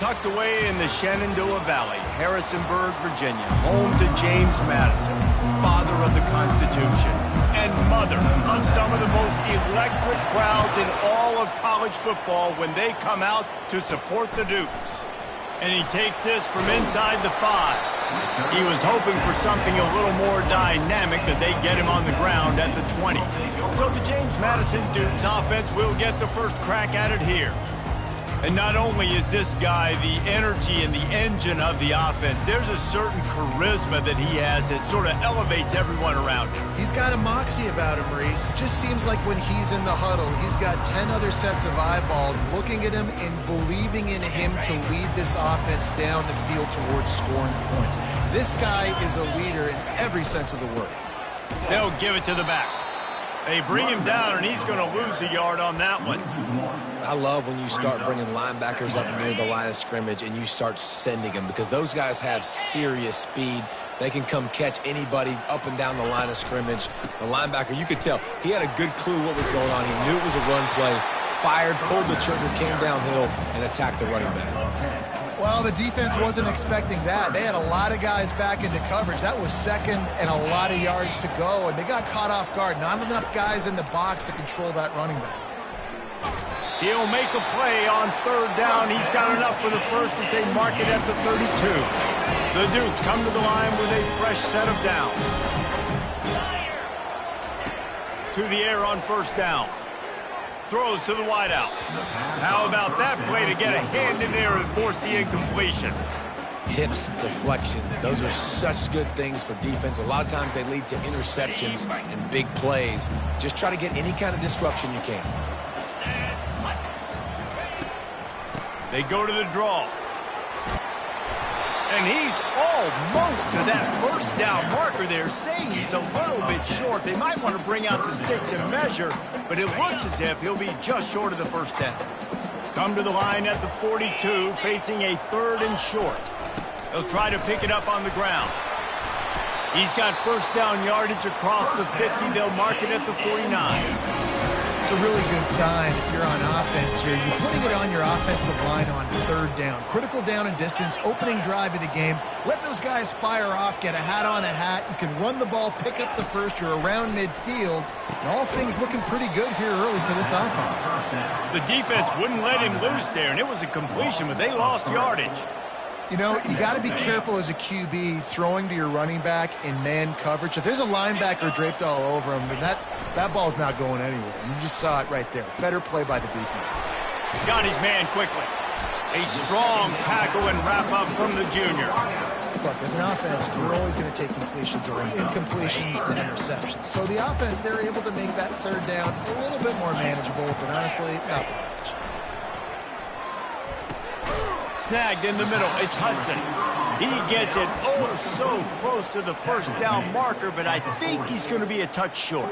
Tucked away in the Shenandoah Valley, Harrisonburg, Virginia, home to James Madison, father of the Constitution, and mother of some of the most electric crowds in all of college football when they come out to support the Dukes. And he takes this from inside the 5. He was hoping for something a little more dynamic, that they get him on the ground at the 20. So the James Madison Dukes offense will get the first crack at it here. And not only is this guy the energy and the engine of the offense, there's a certain charisma that he has that sort of elevates everyone around him. He's got a moxie about him, Reese. It just seems like when he's in the huddle, he's got 10 other sets of eyeballs looking at him and believing in him to lead this offense down the field towards scoring points. This guy is a leader in every sense of the word. They'll give it to the back. They bring him down, and he's going to lose a yard on that one. I love when you start bringing linebackers up near the line of scrimmage and you start sending them, because those guys have serious speed. They can come catch anybody up and down the line of scrimmage. The linebacker, you could tell, he had a good clue what was going on. He knew it was a run play, fired, pulled the trigger, came downhill, and attacked the running back. Well, the defense wasn't expecting that. They had a lot of guys back into coverage. That was second and a lot of yards to go, and they got caught off guard. Not enough guys in the box to control that running back. He'll make a play on third down. He's got enough for the first as they mark it at the 32. The Dukes come to the line with a fresh set of downs. To the air on first down. Throws to the wideout. How about that play to get a hand in there and force the incompletion? Tips, deflections, those are such good things for defense. A lot of times they lead to interceptions and big plays. Just try to get any kind of disruption you can. They go to the draw. And he's almost to that first down marker there, saying he's a little bit short. They might want to bring out the sticks and measure, but it looks as if he'll be just short of the first down. Come to the line at the 42, facing a third and short. They'll try to pick it up on the ground. He's got first down yardage across the 50. They'll mark it at the 49. It's a really good sign if you're on offense here. You're putting it on your offensive line on third down. Critical down and distance, opening drive of the game. Let those guys fire off, get a hat on a hat. You can run the ball, pick up the first. You're around midfield. And all things looking pretty good here early for this offense. The defense wouldn't let him loose there, and it was a completion, but they lost yardage. You know, you got to be careful as a QB throwing to your running back in man coverage. If there's a linebacker draped all over him, then that ball's not going anywhere. You just saw it right there. Better play by the defense. He's got his man quickly. A strong tackle and wrap up from the junior. Look, as an offense, we're always going to take completions or incompletions to interceptions. So the offense, they're able to make that third down a little bit more manageable, but honestly, not much. Snagged in the middle. It's Hudson. He gets it oh so close to the first down marker, but I think he's going to be a touch short.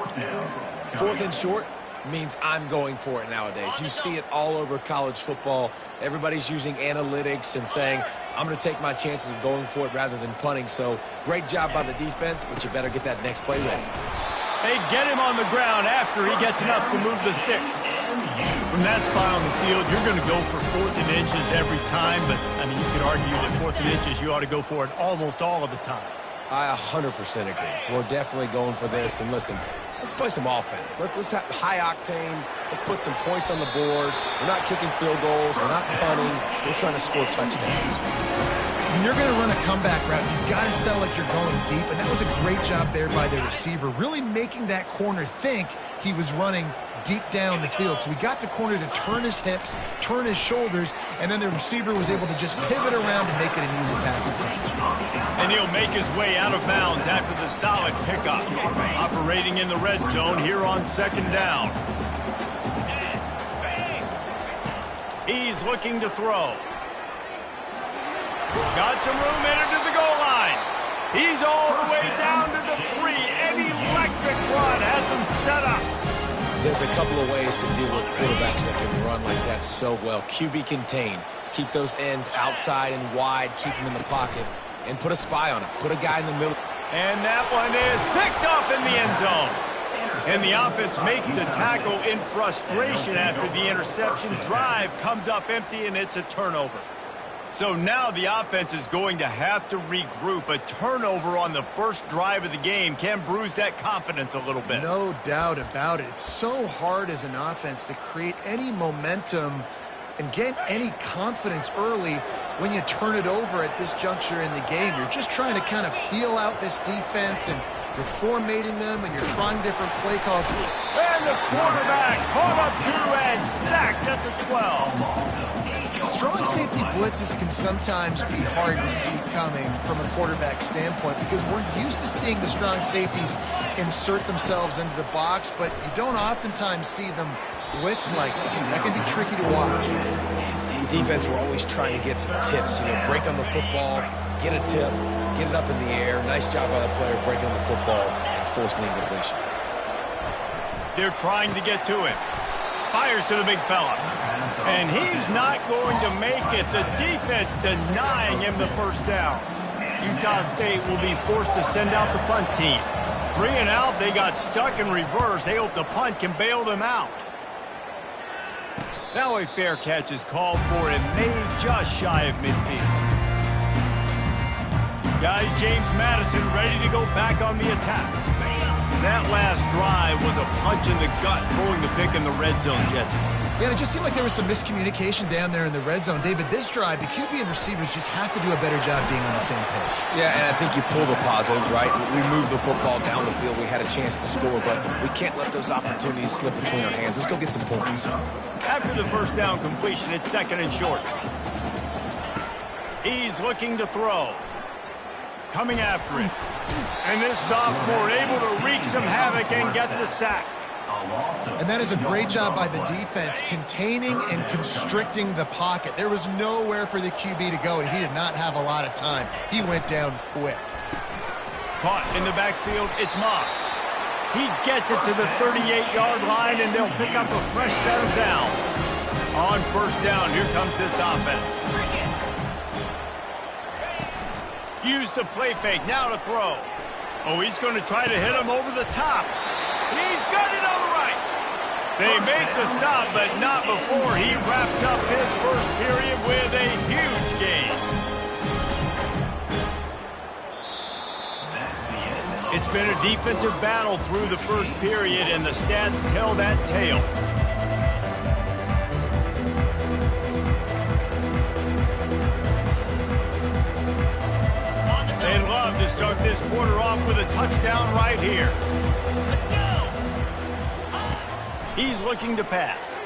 Fourth and short means I'm going for it nowadays. You see it all over college football. Everybody's using analytics and saying, I'm going to take my chances of going for it rather than punting. So great job by the defense, but you better get that next play ready. They get him on the ground after he gets enough to move the sticks. From that spot on the field, you're going to go for fourth and inches every time, but, I mean, you could argue that fourth and inches, you ought to go for it almost all of the time. I 100% agree. We're definitely going for this, and listen, let's play some offense. Let's have high octane. Let's put some points on the board. We're not kicking field goals. We're not punting. We're trying to score touchdowns. When you're going to run a comeback route, you've got to sound like you're going deep, and that was a great job there by the receiver, really making that corner think he was running deep down the field. So we got the corner to turn his hips, turn his shoulders, and then the receiver was able to just pivot around and make it an easy pass and catch. And he'll make his way out of bounds after the solid pickup. Operating in the red zone here on second down. He's looking to throw. Got some room headed to the goal line. He's all the way down to the 3. An electric run has him set up. There's a couple of ways to deal with quarterbacks that can run like that so well. QB contain. Keep those ends outside and wide. Keep them in the pocket. And put a spy on it. Put a guy in the middle. And that one is picked up in the end zone. And the offense makes the tackle in frustration after the interception. Drive comes up empty, and it's a turnover. So now the offense is going to have to regroup. A turnover on the first drive of the game can bruise that confidence a little bit. No doubt about it. It's so hard as an offense to create any momentum and get any confidence early when you turn it over at this juncture in the game. You're just trying to kind of feel out this defense, and you're formatting them, and you're trying different play calls. And the quarterback caught up to and sacked at the 12. Strong safety blitzes can sometimes be hard to see coming from a quarterback standpoint because we're used to seeing the strong safeties insert themselves into the box, but you don't oftentimes see them blitz like that. That can be tricky to watch. Defense, we're always trying to get some tips. Break on the football, get a tip, get it up in the air. Nice job by the player breaking on the football and forcing the incompletion. They're trying to get to him. Fires to the big fella. And he's not going to make it. The defense denying him the first down. Utah State will be forced to send out the punt team. 3 and out, they got stuck in reverse. They hope the punt can bail them out. Now a fair catch is called for and made just shy of midfield. Guys, James Madison ready to go back on the attack. That last drive was a punch in the gut, throwing the pick in the red zone, Jesse. Yeah, it just seemed like there was some miscommunication down there in the red zone. David, this drive, the QB and receivers just have to do a better job being on the same page. Yeah, and I think you pull the positives, right? We moved the football down the field. We had a chance to score, but we can't let those opportunities slip between our hands. Let's go get some points. After the first down completion, it's 2nd and short. He's looking to throw. Coming after it. And this sophomore able to wreak some havoc and get the sack. And that is a great job by the defense, containing and constricting the pocket. There was nowhere for the QB to go, and he did not have a lot of time. He went down quick. Caught in the backfield, it's Moss. He gets it to the 38-yard line, and they'll pick up a fresh set of downs. On first down, here comes this offense. Use the play fake, now to throw. Oh, he's going to try to hit him over the top. He's got it on the right. They make the stop, but not before he wraps up his first period with a huge gain. It's been a defensive battle through the first period, and the stats tell that tale. They'd love to start this quarter off with a touchdown right here. Let's go. He's looking to pass.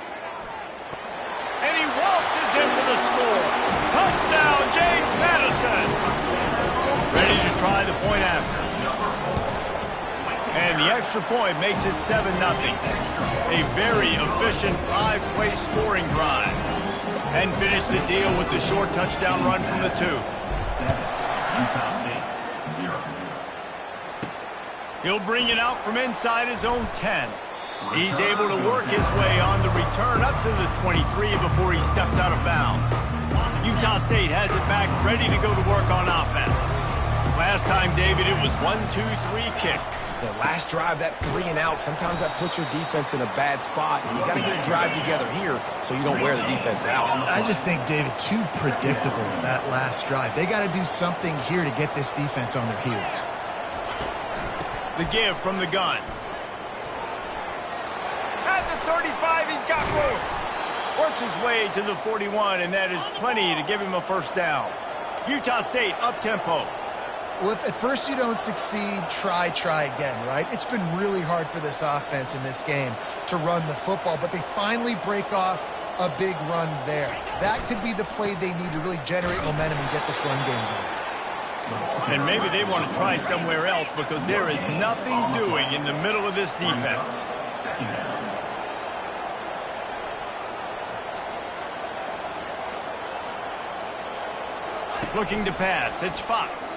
And he waltzes in for the score. Touchdown, James Madison. Ready to try the point after. And the extra point makes it 7-0. A very efficient 5-play scoring drive. And finish the deal with the short touchdown run from the 2. He'll bring it out from inside his own 10. He's able to work his way on the return up to the 23 before he steps out of bounds. Utah State has it back, ready to go to work on offense. Last time, David, it was 1-2-3 kick. The last drive, that 3 and out, sometimes that puts your defense in a bad spot, and you got to get a drive together here so you don't wear the defense out. I just think, David, too predictable, that last drive. They got to do something here to get this defense on their heels. The give from the gun. At the 35, he's got room. Works his way to the 41, and that is plenty to give him a first down. Utah State up-tempo. Well, if at first you don't succeed, try again, right? It's been really hard for this offense in this game to run the football, but they finally break off a big run there. That could be the play they need to really generate momentum and get this run game going. And maybe they want to try somewhere else because there is nothing doing in the middle of this defense. Looking to pass. It's Fox.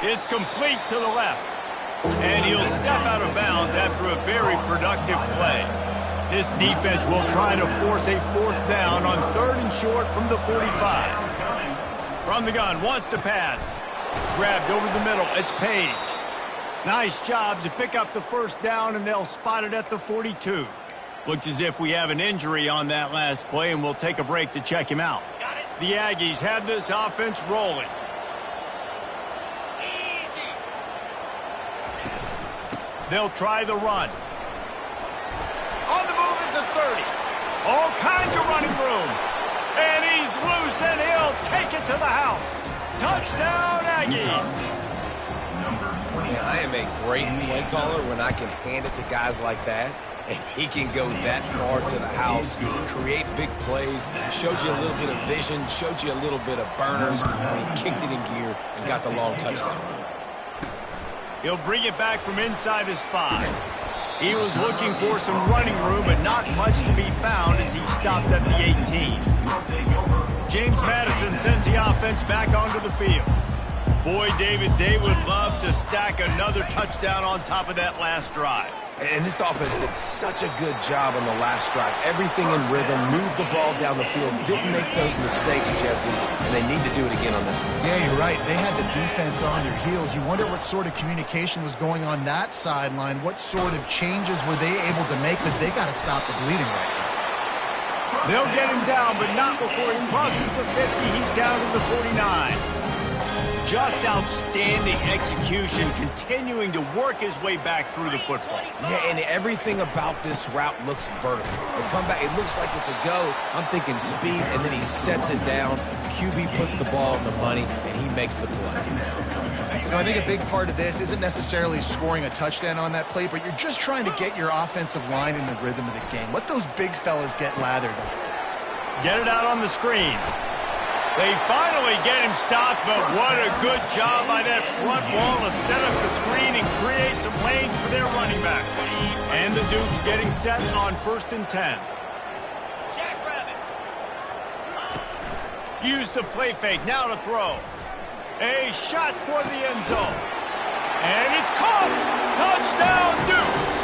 It's complete to the left. And he'll step out of bounds after a very productive play. This defense will try to force a 4th down on 3rd and short from the 45. From the gun, wants to pass. Grabbed over the middle. It's Page. Nice job to pick up the first down, and they'll spot it at the 42. Looks as if we have an injury on that last play, and we'll take a break to check him out. The Aggies have this offense rolling. They'll try the run. On the move at the 30. All kinds of running room. And he's loose, and he'll take it to the house. Touchdown, Aggies. Man, I am a great play caller when I can hand it to guys like that. And he can go that far to the house, create big plays, showed you a little bit of vision, showed you a little bit of burners when he kicked it in gear and got the long touchdown. He'll bring it back from inside his 5. He was looking for some running room, but not much to be found as he stopped at the 18. James Madison sends the offense back onto the field. Boy, David, they would love to stack another touchdown on top of that last drive. And this offense did such a good job on the last drive. Everything in rhythm, moved the ball down the field, didn't make those mistakes, Jesse, and they need to do it again on this one. Yeah, you're right. They had the defense on their heels. You wonder what sort of communication was going on that sideline. What sort of changes were they able to make, because they got to stop the bleeding right now. They'll get him down, but not before he crosses the 50. He's down to the 49. Just outstanding execution, continuing to work his way back through the football. Yeah, and everything about this route looks vertical. The comeback, it looks like it's a go. I'm thinking speed, and then he sets it down. QB puts the ball in the money, and he makes the play. You know, I think a big part of this isn't necessarily scoring a touchdown on that play, but you're just trying to get your offensive line in the rhythm of the game. Let those big fellas get lathered up. Get it out on the screen. They finally get him stopped, but what a good job by that front wall to set up the screen and create some lanes for their running back. And the Dukes getting set on 1st and 10. Use the play fake, now to throw. A shot toward the end zone. And it's caught! Touchdown, Dukes!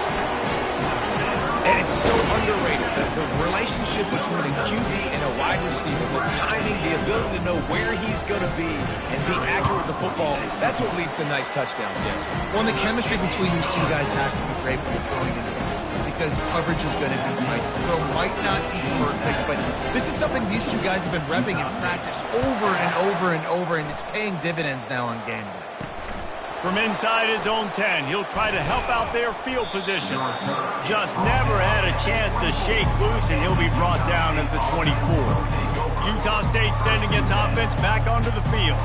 And it's so underrated. The relationship between a QB and a wide receiver, the timing, the ability to know where he's going to be and be accurate with the football, that's what leads to nice touchdowns, Jesse. Well, the chemistry between these two guys has to be great when you're throwing into the field, because coverage is going to be tight. The throw might not be perfect, but this is something these two guys have been repping in practice over and over and over, and it's paying dividends now on game day. From inside his own 10, he'll try to help out their field position. Just never had a chance to shake loose, and he'll be brought down at the 24. Utah State sending its offense back onto the field.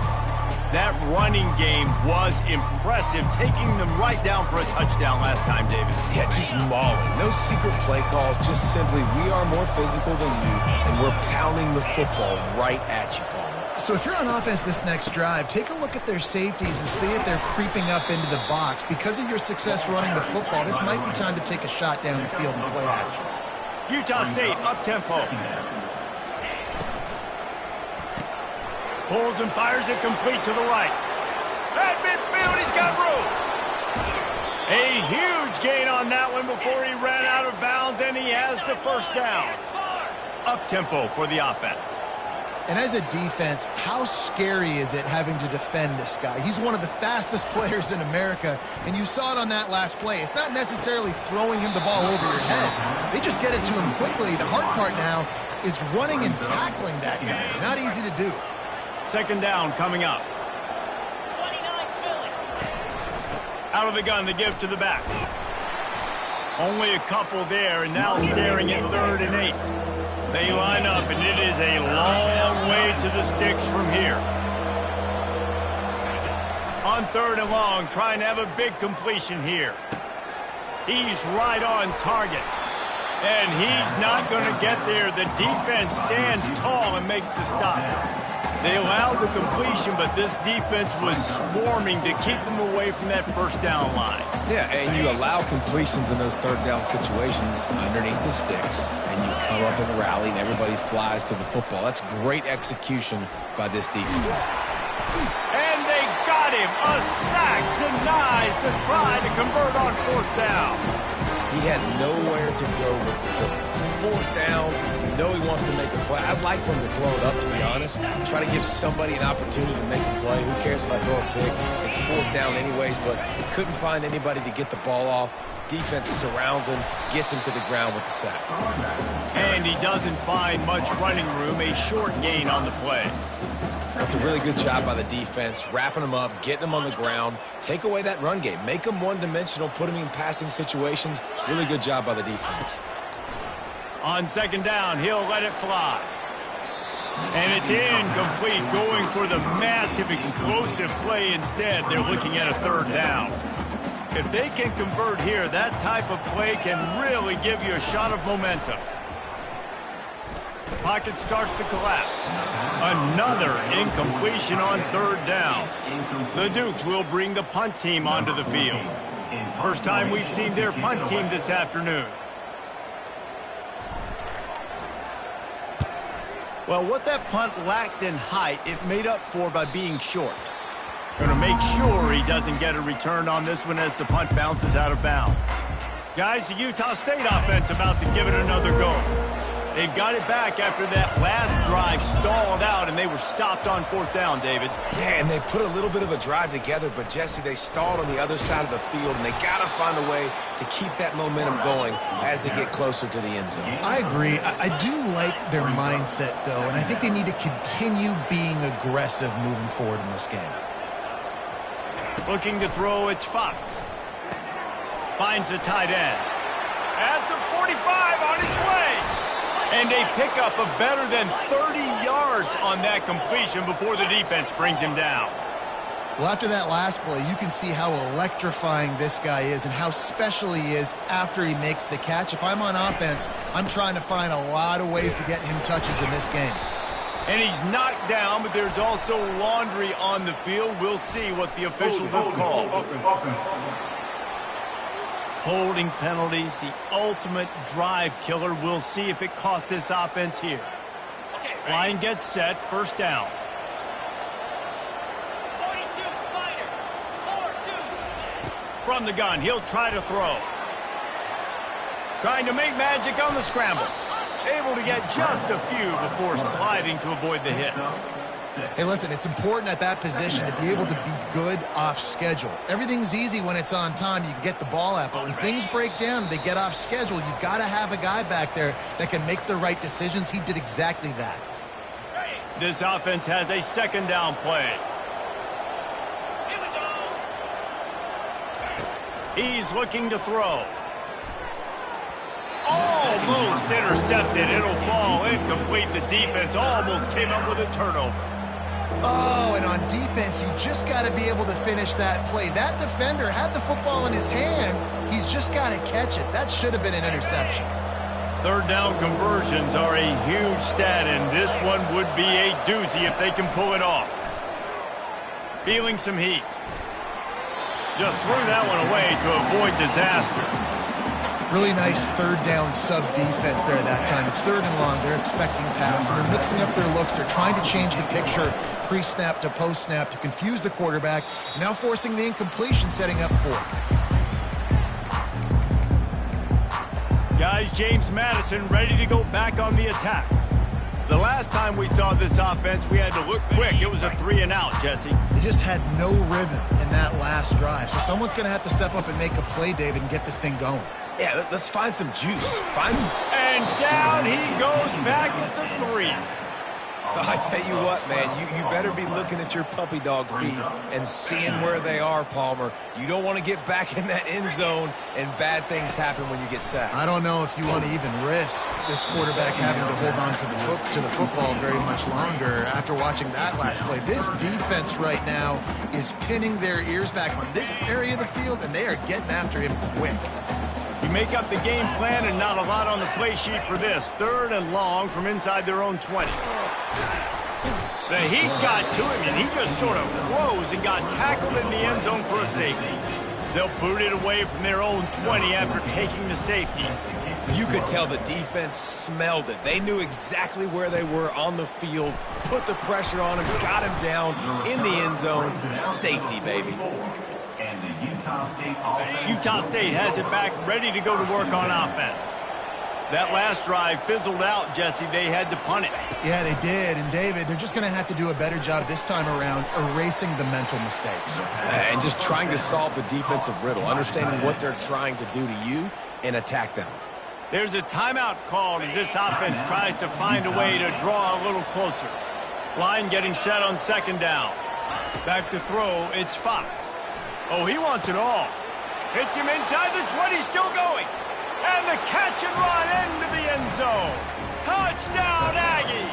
That running game was impressive, taking them right down for a touchdown last time, David. Yeah, just mauling. No secret play calls, just simply we are more physical than you, and we're pounding the football right at you, Paul. So if you're on offense this next drive, take a look at their safeties and see if they're creeping up into the box. Because of your success running the football, this might be time to take a shot down the field and play action. Utah State up-tempo. Pulls and fires it complete to the right. At midfield, he's got room. A huge gain on that one before he ran out of bounds, and he has the first down. Up-tempo for the offense. And as a defense, how scary is it having to defend this guy? He's one of the fastest players in America, and you saw it on that last play. It's not necessarily throwing him the ball over your head. They just get it to him quickly. The hard part now is running and tackling that guy. Not easy to do. 2nd down coming up. Out of the gun to give to the back. Only a couple there, and now staring at 3rd and 8. They line up, and it is a long way to the sticks from here. On 3rd and long, trying to have a big completion here. He's right on target. And he's not going to get there. The defense stands tall and makes the stop. They allowed the completion, but this defense was swarming to keep them away from that 1st down line. Yeah, and you allow completions in those 3rd down situations underneath the sticks, and you come up and rally, and everybody flies to the football. That's great execution by this defense. And they got him. A sack denies the try to convert on 4th down. He had nowhere to go with the football. 4th down, you know he wants to make a play. I'd like for him to throw it up, to be honest. Try to give somebody an opportunity to make a play. Who cares if I throw a pick? It's 4th down anyways, but he couldn't find anybody to get the ball off. defense surrounds him, gets him to the ground with the sack. And he doesn't find much running room, a short gain on the play. That's a really good job by the defense, wrapping him up, getting him on the ground, take away that run game, make him one-dimensional, put him in passing situations. Really good job by the defense. On second down, he'll let it fly. And it's incomplete, going for the massive, explosive play instead. They're looking at a third down. If they can convert here, that type of play can really give you a shot of momentum. The pocket starts to collapse. Another incompletion on third down. The Dukes will bring the punt team onto the field. First time we've seen their punt team this afternoon. Well, what that punt lacked in height, it made up for by being short. Going to make sure he doesn't get a return on this one as the punt bounces out of bounds. Guys, the Utah State offense about to give it another go. They've got it back after that last drive stalled out, and they were stopped on fourth down, David. Yeah, and they put a little bit of a drive together, but, Jesse, they stalled on the other side of the field, and they got to find a way to keep that momentum going as they get closer to the end zone. I agree. I do like their mindset, though, and I think they need to continue being aggressive moving forward in this game. Looking to throw, it's Fox. Finds the tight end. At the 45 on his way. And they pick up a better than 30 yards on that completion before the defense brings him down. Well, after that last play, you can see how electrifying this guy is and how special he is after he makes the catch. If I'm on offense, I'm trying to find a lot of ways to get him touches in this game. And he's knocked down, but there's also laundry on the field. We'll see what the officials have called. Holding penalties, the ultimate drive killer. We'll see if it costs this offense here. Line gets set, first down. 42 Spider, 4-2. From the gun, he'll try to throw. Trying to make magic on the scramble. Able to get just a few before sliding to avoid the hits. Hey, listen, it's important at that position to be able to be good off schedule. Everything's easy when it's on time. You can get the ball out, but when things break down and they get off schedule, you've got to have a guy back there that can make the right decisions. He did exactly that. This offense has a second down play. He's looking to throw. Almost intercepted. It'll fall incomplete. The defense almost came up with a turnover. Oh, and on defense, you just got to be able to finish that play. That defender had the football in his hands. He's just got to catch it. That should have been an interception. Third down conversions are a huge stat, and this one would be a doozy if they can pull it off. Feeling some heat. Just threw that one away to avoid disaster. Really nice third down sub defense there that time. It's third and long. They're expecting pass. And they're mixing up their looks. They're trying to change the picture pre-snap to post-snap to confuse the quarterback. Now forcing the incompletion, setting up fourth. Guys, James Madison ready to go back on the attack. The last time we saw this offense, we had to look quick. It was a 3-and-out, Jesse. They just had no rhythm in that last drive. So someone's going to have to step up and make a play, David, and get this thing going. Yeah, let's find some juice. And down he goes back at the 3. I tell you what, man, you better be looking at your puppy dog feed and seeing where they are, Palmer. You don't want to get back in that end zone and bad things happen when you get sacked. I don't know if you want to even risk this quarterback having to hold on to the football very much longer after watching that last play. This defense right now is pinning their ears back on this area of the field, and they are getting after him quick. You make up the game plan and not a lot on the play sheet for this. Third and long from inside their own 20. The heat got to him, and he just sort of froze and got tackled in the end zone for a safety. They'll boot it away from their own 20 after taking the safety. You could tell the defense smelled it. They knew exactly where they were on the field, put the pressure on him, got him down in the end zone. Safety, baby. Utah State has it back, ready to go to work on offense. That last drive fizzled out, Jesse. They had to punt it. Yeah, they did. And, David, they're just going to have to do a better job this time around erasing the mental mistakes. And just trying to solve the defensive riddle, understanding what they're trying to do to you and attack them. There's a timeout called as this offense tries to find a way to draw a little closer. Line getting set on second down. Back to throw, it's Fox. Oh, he wants it all. Hits him inside the 20, still going. And the catch and run into the end zone. Touchdown, Aggie!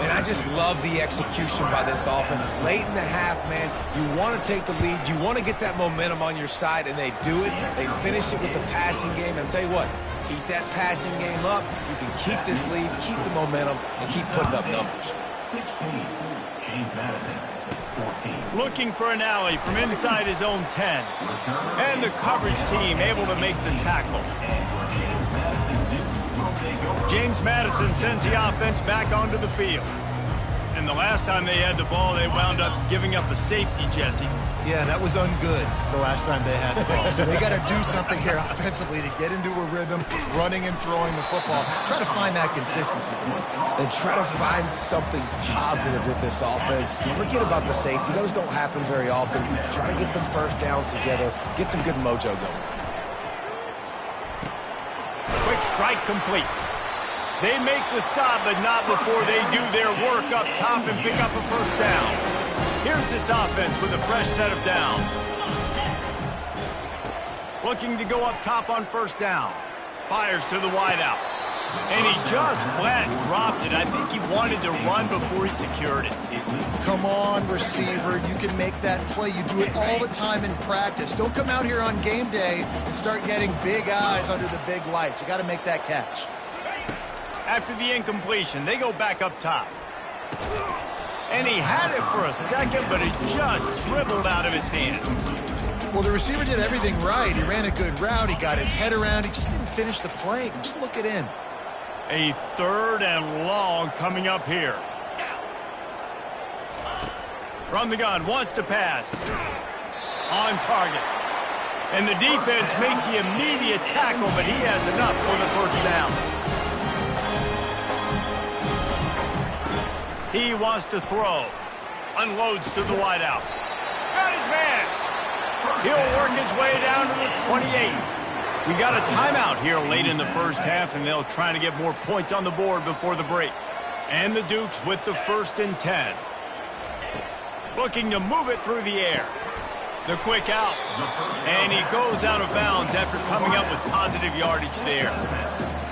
And I just love the execution by this offense. Late in the half, man, you want to take the lead. You want to get that momentum on your side, and they do it. They finish it with the passing game. And I'll tell you what, keep that passing game up. You can keep this lead, keep the momentum, and keep putting up numbers. 16, James Madison. 14. Looking for an alley from inside his own 10. And the coverage team able to make the tackle. James Madison sends the offense back onto the field. And the last time they had the ball, they wound up giving up a safety, Jesse. Yeah, that was ungood the last time they had the ball. So they got to do something here offensively to get into a rhythm, running and throwing the football. Try to find that consistency. And try to find something positive with this offense. Forget about the safety. Those don't happen very often. Try to get some first downs together. Get some good mojo going. Quick strike complete. They make the stop, but not before they do their work up top and pick up a first down. Here's this offense with a fresh set of downs. Looking to go up top on first down. Fires to the wideout. And he just flat dropped it. I think he wanted to run before he secured it. Come on, receiver. You can make that play. You do it all the time in practice. Don't come out here on game day and start getting big eyes under the big lights. You got to make that catch. After the incompletion, they go back up top. And he had it for a second, but it just dribbled out of his hands. Well, the receiver did everything right. He ran a good route. He got his head around. He just didn't finish the play. Just look it in. A 3rd and long coming up here. From the gun, wants to pass. On target. And the defense makes the immediate tackle, but he has enough for the first down. He wants to throw. Unloads to the wideout. Got his man. He'll work his way down to the 28. We got a timeout here late in the first half, and they'll try to get more points on the board before the break. And the Dukes with the 1st and 10. Looking to move it through the air. The quick out. And he goes out of bounds after coming up with positive yardage there.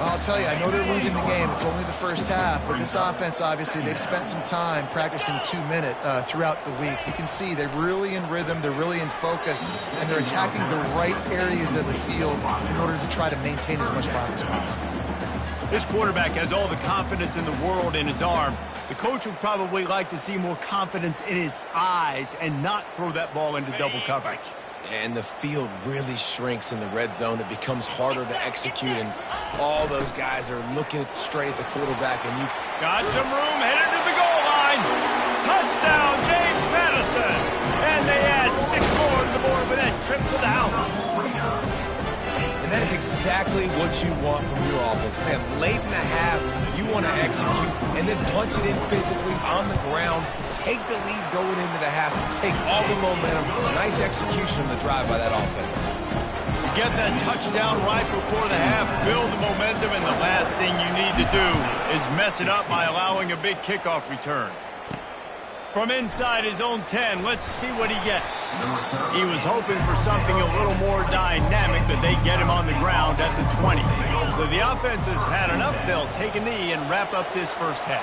I'll tell you, I know they're losing the game. It's only the first half, but this offense, obviously, they've spent some time practicing 2-minute throughout the week. You can see they're really in rhythm, they're really in focus, and they're attacking the right areas of the field in order to try to maintain as much clock as possible. This quarterback has all the confidence in the world in his arm. The coach would probably like to see more confidence in his eyes and not throw that ball into double coverage. And the field really shrinks in the red zone. It becomes harder to execute, and all those guys are looking straight at the quarterback. And you got some room, headed to the goal line. Touchdown, James Madison. And they add 6 more to the board with that trip to the house. And that is exactly what you want from your offense. Man, late in the half, you want to execute and then punch it in physically on the ground. Take the lead going into the half. Take all the momentum. Nice execution on the drive by that offense. You get that touchdown right before the half, build the momentum, and the last thing you need to do is mess it up by allowing a big kickoff return. From inside his own 10, let's see what he gets. He was hoping for something a little more dynamic, but they get him on the ground at the 20. So the offense has had enough. They'll take a knee and wrap up this first half.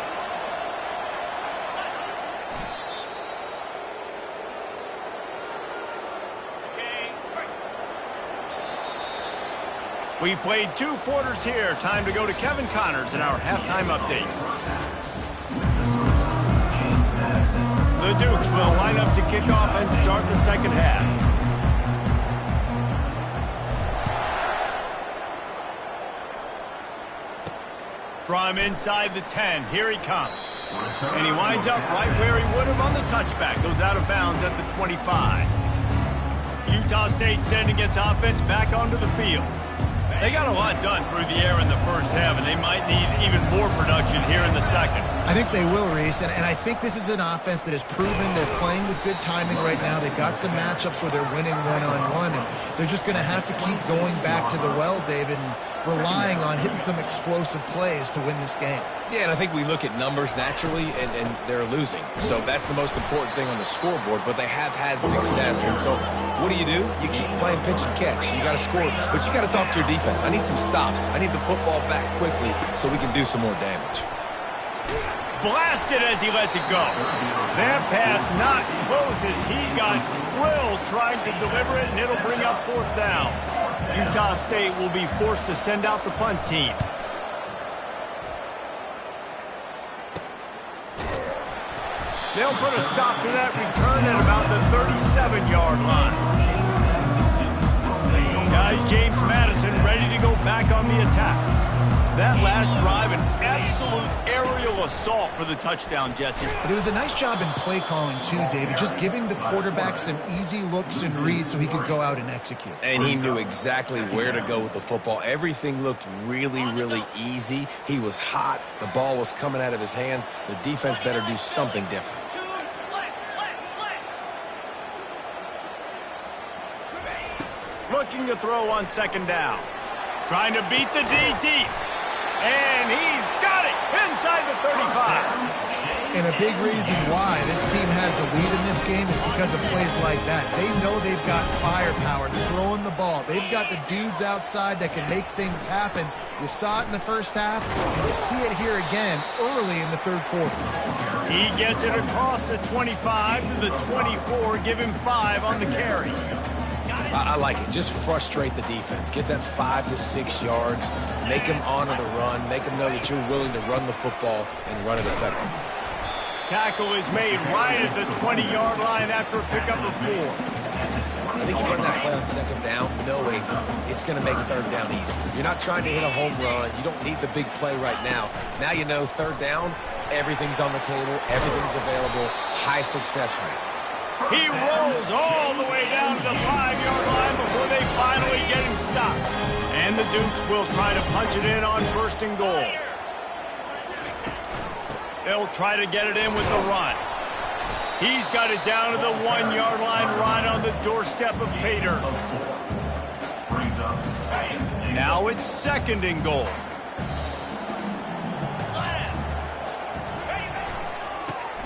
We've played 2 quarters here. Time to go to Kevin Connors in our halftime update. The Dukes will line up to kick off and start the second half. From inside the 10, here he comes. And he winds up right where he would have on the touchback. Goes out of bounds at the 25. Utah State sending its offense back onto the field. They got a lot done through the air in the first half, and they might need even more production here in the second. I think they will, Reese, and I think this is an offense that has proven they're playing with good timing right now. They've got some matchups where they're winning one-on-one, and they're just going to have to keep going back to the well, David, and relying on hitting some explosive plays to win this game. Yeah, and I think we look at numbers naturally, and they're losing. So that's the most important thing on the scoreboard, but they have had success. And so what do? You keep playing pitch and catch. You got to score, but you got to talk to your defense. I need some stops. I need the football back quickly so we can do some more damage. Blasted as he lets it go. That pass not closes. He got drilled trying to deliver it, and it'll bring up fourth down. Utah State will be forced to send out the punt team. They'll put a stop to that return at about the 37-yard line. Guys, James Madison ready to go back on the attack. That last drive, an absolute aerial assault for the touchdown, Jesse. But it was a nice job in play calling, too, David, just giving the quarterback some easy looks and reads so he could go out and execute. And he knew exactly where to go with the football. Everything looked really, really easy. He was hot. The ball was coming out of his hands. The defense better do something different. Looking to throw on second down. Trying to beat the D deep. And he's got it inside the 35. And a big reason why this team has the lead in this game is because of plays like that. They know they've got firepower throwing the ball. They've got the dudes outside that can make things happen. You saw it in the first half, and you see it here again early in the third quarter. He gets it across the 25 to the 24, give him 5 on the carry. I like it. Just frustrate the defense. Get that 5 to 6 yards. Make them honor the run. Make them know that you're willing to run the football and run it effectively. Tackle is made right at the 20-yard line after a pickup of 4. I think you run that play on second down knowing it's going to make third down easy. You're not trying to hit a home run. You don't need the big play right now. Now you know third down, everything's on the table, everything's available, high success rate. He rolls all the way down to the 5-yard line before they finally get him stopped. And the Dukes will try to punch it in on first and goal. They'll try to get it in with the run. He's got it down to the 1-yard line right on the doorstep of Pater. Now it's second and goal.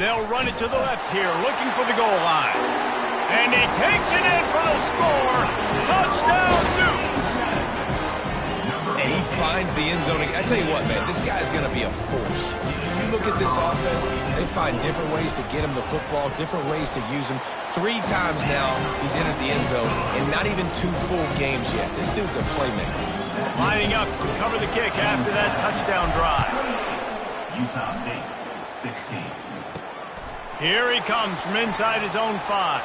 They'll run it to the left here, looking for the goal line. And he takes it in for the score. Touchdown, Dukes! And he finds the end zone. I tell you what, man, this guy's going to be a force. You look at this offense, they find different ways to get him the football, different ways to use him. 3 times now he's entered the end zone, and not even 2 full games yet. This dude's a playmaker. Lining up to cover the kick after that touchdown drive. Utah State, 16. Here he comes from inside his own 5.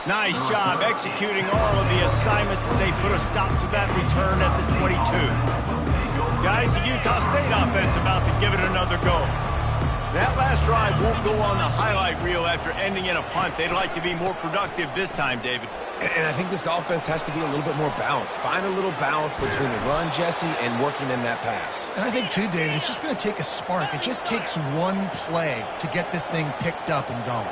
Nice job executing all of the assignments as they put a stop to that return at the 22. Guys, the Utah State offense about to give it another go. That last drive won't go on the highlight reel after ending in a punt. They'd like to be more productive this time, David. And I think this offense has to be a little bit more balanced. Find a little balance between the run, Jesse, and working in that pass. And I think, too, David, it's just going to take a spark. It just takes one play to get this thing picked up and going.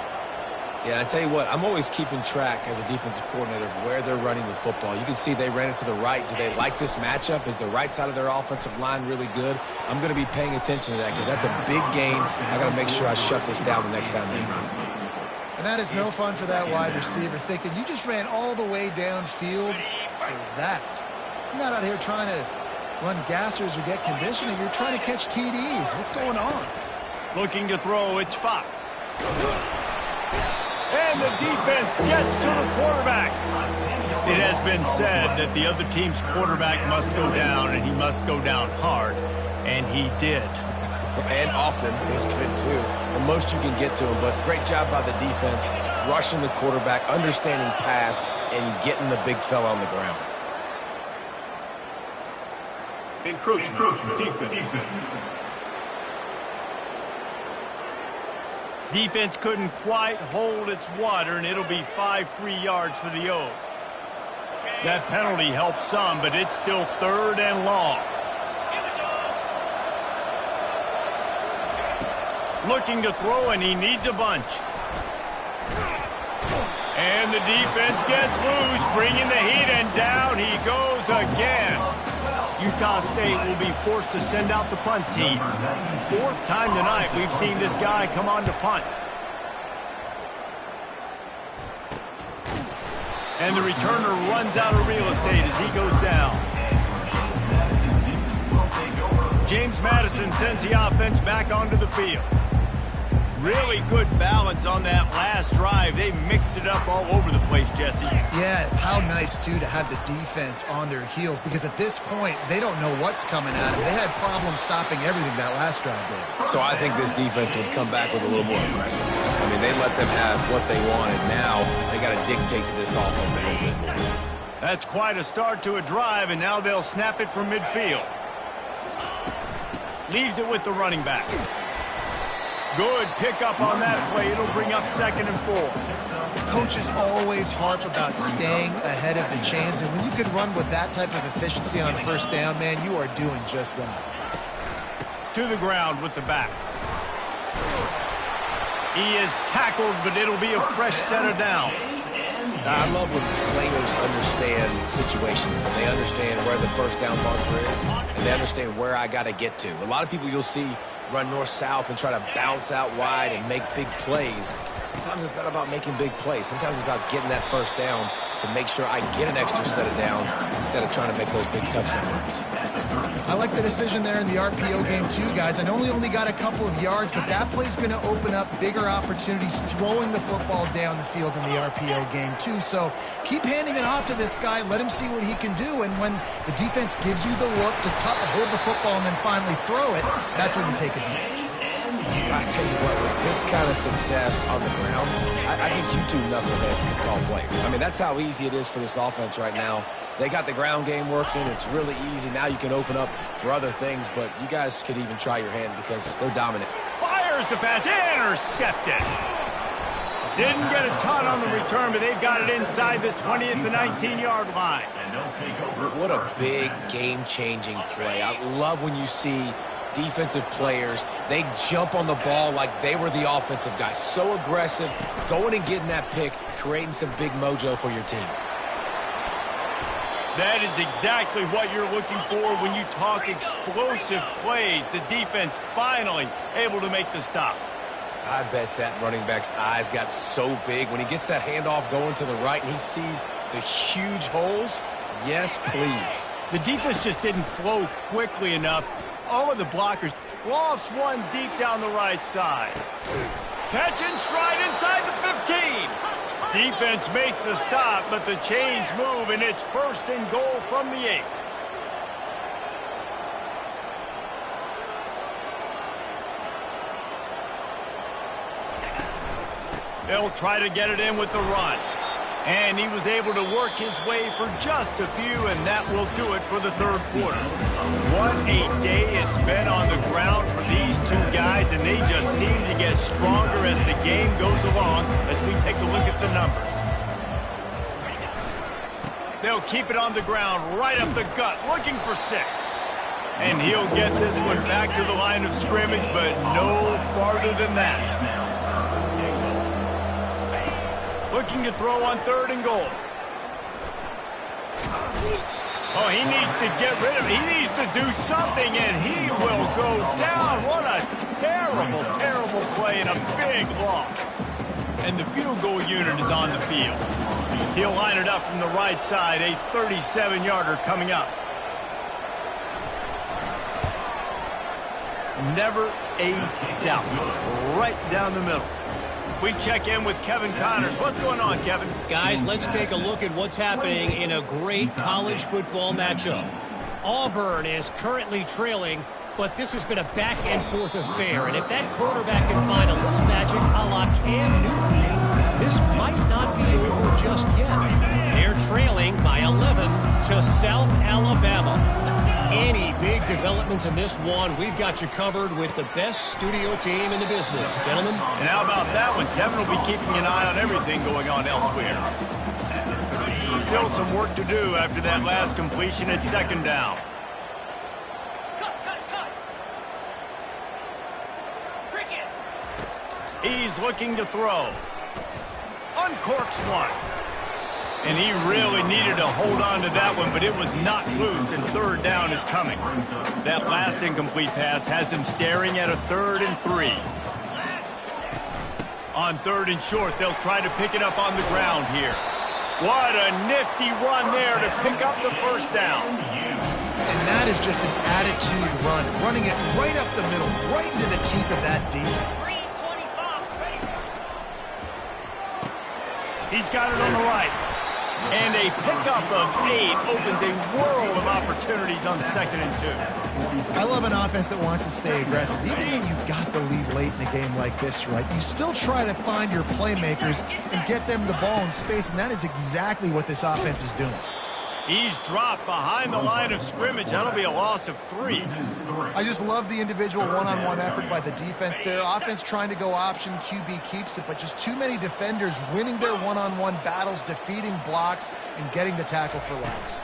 Yeah, and I tell you what, I'm always keeping track as a defensive coordinator of where they're running the football. You can see they ran it to the right. Do they like this matchup? Is the right side of their offensive line really good? I'm going to be paying attention to that because that's a big game. I got to make sure I shut this down the next time they run it. And that is no fun for that wide receiver thinking you just ran all the way downfield for that. You're not out here trying to run gassers or get conditioning. You're trying to catch TDs. What's going on? Looking to throw, it's Fox. And the defense gets to the quarterback. It has been said that the other team's quarterback must go down, and he must go down hard. And he did. And often is good, too. The most you can get to him, but great job by the defense, rushing the quarterback, understanding pass, and getting the big fella on the ground. Encroachment. Defense. Defense couldn't quite hold its water, and it'll be 5 free yards for the O's. That penalty helps some, but it's still 3rd and long. Looking to throw, and he needs a bunch. And the defense gets loose, bringing the heat, and down he goes again. Utah State will be forced to send out the punt team. 4th time tonight we've seen this guy come on to punt. And the returner runs out of real estate as he goes down. James Madison sends the offense back onto the field. Really good balance on that last drive. They mixed it up all over the place, Jesse. Yeah, how nice, too, to have the defense on their heels, because at this point, they don't know what's coming at them. They had problems stopping everything that last drive did. So I think this defense would come back with a little more aggressiveness. I mean, they let them have what they wanted. Now they got to dictate to this offense a little bit more. That's quite a start to a drive, and now they'll snap it from midfield. Leaves it with the running back. Good pickup on that play. It'll bring up 2nd and 4. Coaches always harp about staying ahead of the chains, and when you can run with that type of efficiency on 1st down, man, you are doing just that. To the ground with the back. He is tackled, but it'll be a fresh set of downs. I love when players understand situations and they understand where the 1st down marker is and they understand where I got to get to. A lot of people you'll see run north-south and try to bounce out wide and make big plays. Sometimes it's not about making big plays. Sometimes it's about getting that 1st down to make sure I get an extra set of downs instead of trying to make those big touchdown runs. I like the decision there in the RPO game too, guys. I know he only got a couple of yards, but that play's going to open up bigger opportunities throwing the football down the field in the RPO game too. So keep handing it off to this guy. Let him see what he can do. And when the defense gives you the look to hold the football and then finally throw it, that's when you take advantage. I tell you what, with this kind of success on the ground, I think you two knuckleheads can call plays. I mean, that's how easy it is for this offense right now. They got the ground game working. It's really easy. Now you can open up for other things, but you guys could even try your hand because they're dominant. Fires the pass. Intercepted. Didn't get a ton on the return, but they've got it inside the 20 at the 19-yard line. What a big game-changing play. I love when you see defensive players, they jump on the ball like they were the offensive guys. So aggressive, going and getting that pick, creating some big mojo for your team. That is exactly what you're looking for when you talk explosive plays. The defense finally able to make the stop. I bet that running back's eyes got so big when he gets that handoff going to the right and he sees the huge holes. Yes, please. The defense just didn't flow quickly enough. All of the blockers lost one deep down the right side. Catch and stride inside the 15. Defense makes a stop, but the chains move, and it's 1st and goal from the 8. They'll try to get it in with the run. And he was able to work his way for just a few, and that will do it for the 3rd quarter. What a day it's been on the ground for these two guys, and they just seem to get stronger as the game goes along as we take a look at the numbers. They'll keep it on the ground, right up the gut, looking for 6. And he'll get this one back to the line of scrimmage, but no farther than that. Looking to throw on 3rd and goal. Oh, he needs to get rid of it. He needs to do something, and he will go down. What a terrible, terrible play and a big loss. And the field goal unit is on the field. He'll line it up from the right side, a 37-yarder coming up. Never a doubt. Right down the middle. We check in with Kevin Connors. What's going on, Kevin? Guys, let's take a look at what's happening in a great college football matchup. Auburn is currently trailing, but this has been a back-and-forth affair. And if that quarterback can find a little magic a la Cam Newton, this might not be over just yet. They're trailing by 11 to South Alabama. Any big developments in this one, we've got you covered with the best studio team in the business, gentlemen. And how about that one? Kevin will be keeping an eye on everything going on elsewhere. still some work to do after that last completion at second down. He's looking to throw. Uncorks one. And he really needed to hold on to that one, but it was not loose, and third down is coming. That last incomplete pass has him staring at a 3rd and 3. On 3rd and short, they'll try to pick it up on the ground here. What a nifty run there to pick up the first down. And that is just an attitude run, running it right up the middle, right into the teeth of that defense. He's got it on the right. And a pickup of 8 opens a world of opportunities on 2nd and 2. I love an offense that wants to stay aggressive. Even when you've got the lead late in a game like this, right, you still try to find your playmakers and get them the ball in space, and that is exactly what this offense is doing. He's dropped behind the line of scrimmage. That'll be a loss of 3. I just love the individual one-on-one effort by the defense there. Offense trying to go option, QB keeps it, but just too many defenders winning their one-on-one battles, defeating blocks, and getting the tackle for loss.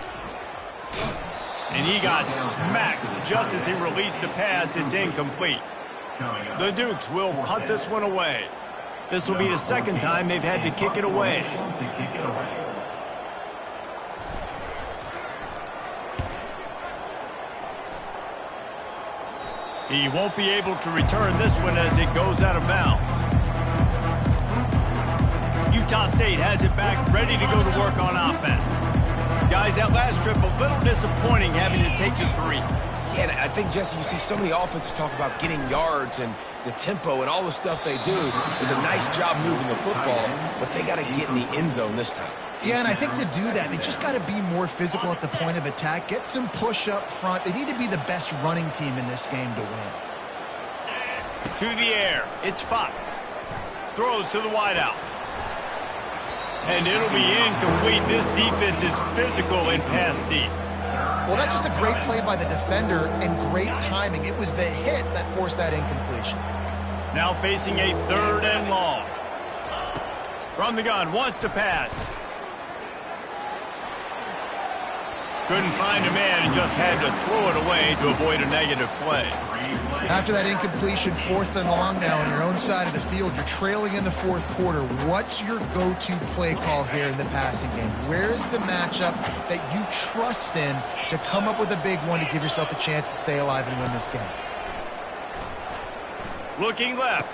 And he got smacked just as he released the pass. It's incomplete. The Dukes will punt this one away. This will be the 2nd time they've had to kick it away. He won't be able to return this one as it goes out of bounds. Utah State has it back, ready to go to work on offense. Guys, that last trip a little disappointing having to take the 3. Yeah, and I think, Jesse, you see so many offenses talk about getting yards and the tempo and all the stuff they do. It was a nice job moving the football, but they got to get in the end zone this time. Yeah, and I think to do that, they just got to be more physical at the point of attack, get some push up front. They need to be the best running team in this game to win. To the air, it's Fox. Throws to the wideout. And it'll be incomplete. This defense is physical and pass deep. Well, that's just a great play by the defender and great timing. It was the hit that forced that incompletion. Now facing a 3rd and long. From the gun, wants to pass. Couldn't find a man and just had to throw it away to avoid a negative play. After that incompletion, 4th and long now on your own side of the field, you're trailing in the 4th quarter. What's your go-to play call here in the passing game? Where is the matchup that you trust in to come up with a big one to give yourself a chance to stay alive and win this game? Looking left.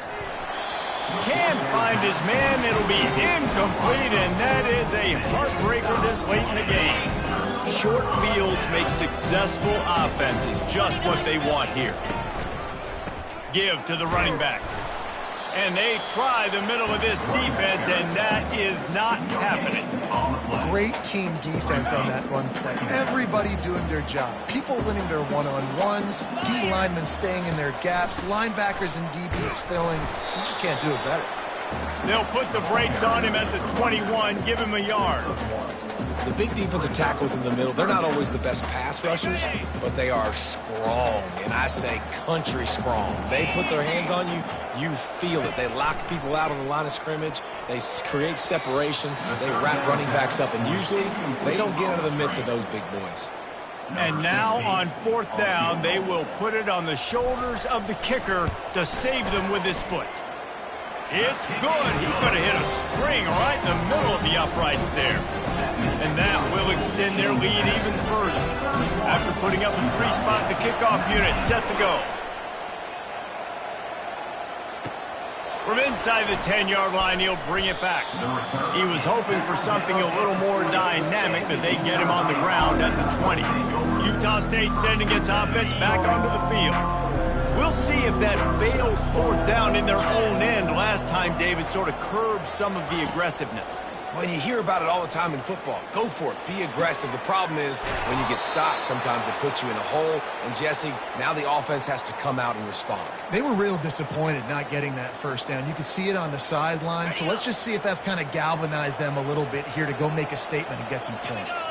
Can't find his man. It'll be incomplete, and that is a heartbreaker this late in the game. Short fields make successful offenses just what they want here. Give to the running back. And they try the middle of this defense, and that is not happening. Great team defense on that run play. Everybody doing their job. People winning their one-on-ones, D linemen staying in their gaps, linebackers and DBs filling. You just can't do it better. They'll put the brakes on him at the 21, give him a yard. The big defensive tackles in the middle, they're not always the best pass rushers, but they are strong, and I say country strong. They put their hands on you, you feel it. They lock people out on the line of scrimmage. They create separation. They wrap running backs up, and usually they don't get out of the midst of those big boys. And now on 4th down, they will put it on the shoulders of the kicker to save them with his foot. It's good. He could have hit a string right in the middle of the uprights there. And that will extend their lead even further. After putting up a 3-spot, the kickoff unit set to go. From inside the 10-yard line, he'll bring it back. He was hoping for something a little more dynamic, but they get him on the ground at the 20. Utah State sending its offense back onto the field. We'll see if that failed 4th down in their own end last time, David, sort of curbed some of the aggressiveness. Well, you hear about it all the time in football. Go for it. Be aggressive. The problem is when you get stopped, sometimes it puts you in a hole. And, Jesse, now the offense has to come out and respond. They were real disappointed not getting that 1st down. You could see it on the sideline. So let's just see if that's kind of galvanized them a little bit here to go make a statement and get some points.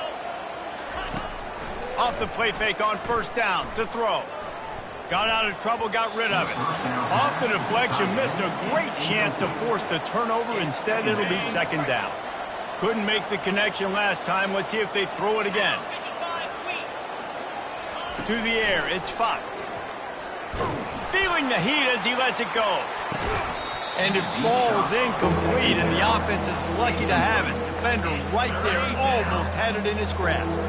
Off the play fake on 1st down to throw. Got out of trouble, got rid of it. Off the deflection, missed a great chance to force the turnover. Instead, it'll be 2nd down. Couldn't make the connection last time. Let's see if they throw it again. To the air, it's Fox. Feeling the heat as he lets it go. And it falls incomplete, and the offense is lucky to have it. Defender right there almost had it in his grasp.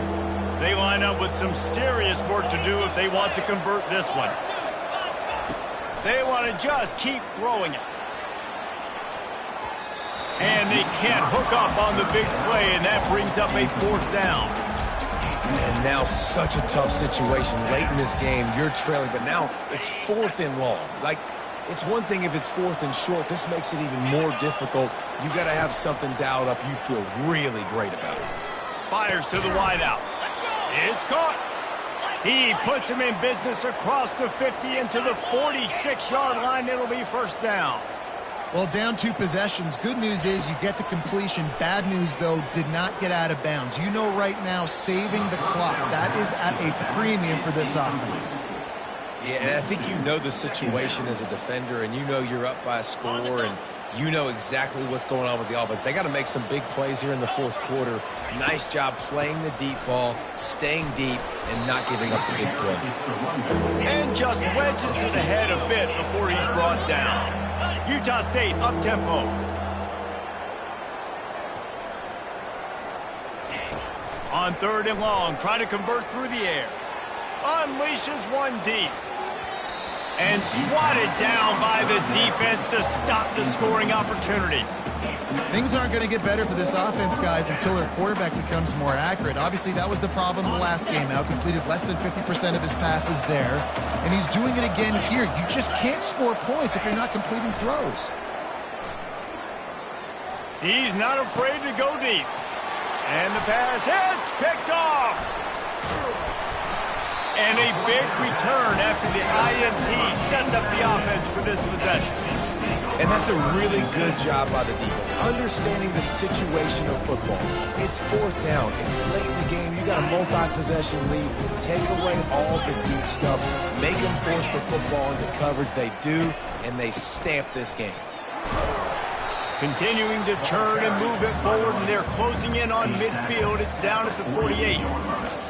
They line up with some serious work to do if they want to convert this one. They want to just keep throwing it. And they can't hook up on the big play, and that brings up a 4th down. And now such a tough situation. Late in this game, you're trailing, but now it's 4th and long. Like, it's one thing if it's 4th and short. This makes it even more difficult. You got to have something dialed up you feel really great about it. Fires to the wideout. It's caught. He puts him in business across the 50 into the 46-yard line. It'll be 1st down. Well, down 2 possessions. Good news is you get the completion. Bad news, though, did not get out of bounds. You know right now, saving the clock, that is at a premium for this offense. Yeah, and I think you know the situation as a defender, and you know you're up by a score, and you know exactly what's going on with the offense. They got to make some big plays here in the 4th quarter. Nice job playing the deep ball, staying deep, and not giving up the big play. And just wedges it ahead a bit before he's brought down. Utah State up-tempo. On 3rd and long, trying to convert through the air. Unleashes one deep. And swatted down by the defense to stop the scoring opportunity. Things aren't going to get better for this offense, guys, until their quarterback becomes more accurate. Obviously, that was the problem the last game out. Completed less than 50% of his passes there. And he's doing it again here. You just can't score points if you're not completing throws. He's not afraid to go deep. And the pass hits, picked off. And a big return after the INT sets up the offense for this possession. And that's a really good job by the defense, understanding the situation of football. It's 4th down. It's late in the game. You got a multi-possession lead. Take away all the deep stuff. Make them force the football into coverage. They do, and they stamp this game. Continuing to turn and move it forward, and they're closing in on midfield. It's down at the 48.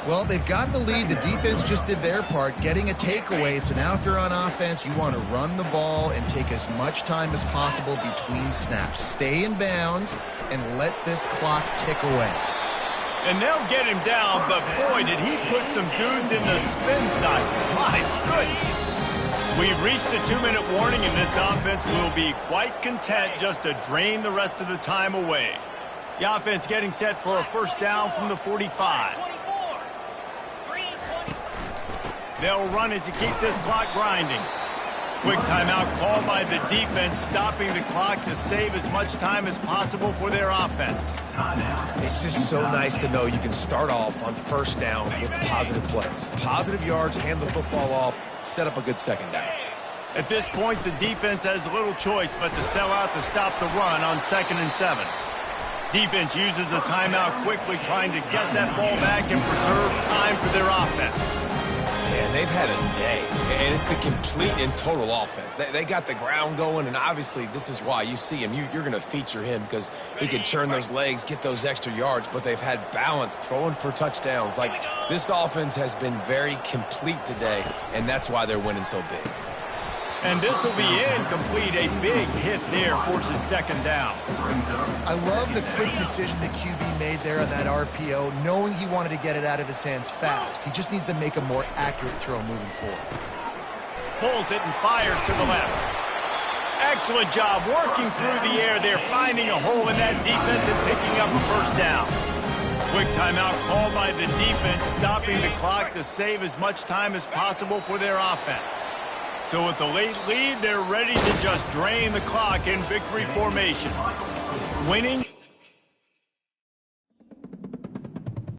Well, they've got the lead. The defense just did their part, getting a takeaway. So now if you're on offense, you want to run the ball and take as much time as possible between snaps. Stay in bounds and let this clock tick away. And they'll get him down, but boy, did he put some dudes in the spin cycle. My goodness. We've reached the 2-minute warning, and this offense will be quite content just to drain the rest of the time away. The offense getting set for a 1st down from the 45. They'll run it to keep this clock grinding. Quick timeout called by the defense, stopping the clock to save as much time as possible for their offense. It's just so nice to know you can start off on 1st down with positive plays. Positive yards, hand the football off, set up a good 2nd down. At this point, the defense has little choice but to sell out to stop the run on 2nd and 7. Defense uses a timeout quickly, trying to get that ball back and preserve time for their offense. And they've had a day, and it's the complete and total offense. They got the ground going, and obviously this is why you see him. You're going to feature him because he can turn those legs, get those extra yards, but they've had balance, throwing for touchdowns. Like, this offense has been very complete today, and that's why they're winning so big. And this will be incomplete. A big hit there forces 2nd down. I love the quick decision the QB made there on that RPO, knowing he wanted to get it out of his hands fast. He just needs to make a more accurate throw moving forward. Pulls it and fires to the left. Excellent job working through the air there, finding a hole in that defense and picking up a 1st down. Quick timeout called by the defense, stopping the clock to save as much time as possible for their offense. So with the late lead, they're ready to just drain the clock in victory formation. Winning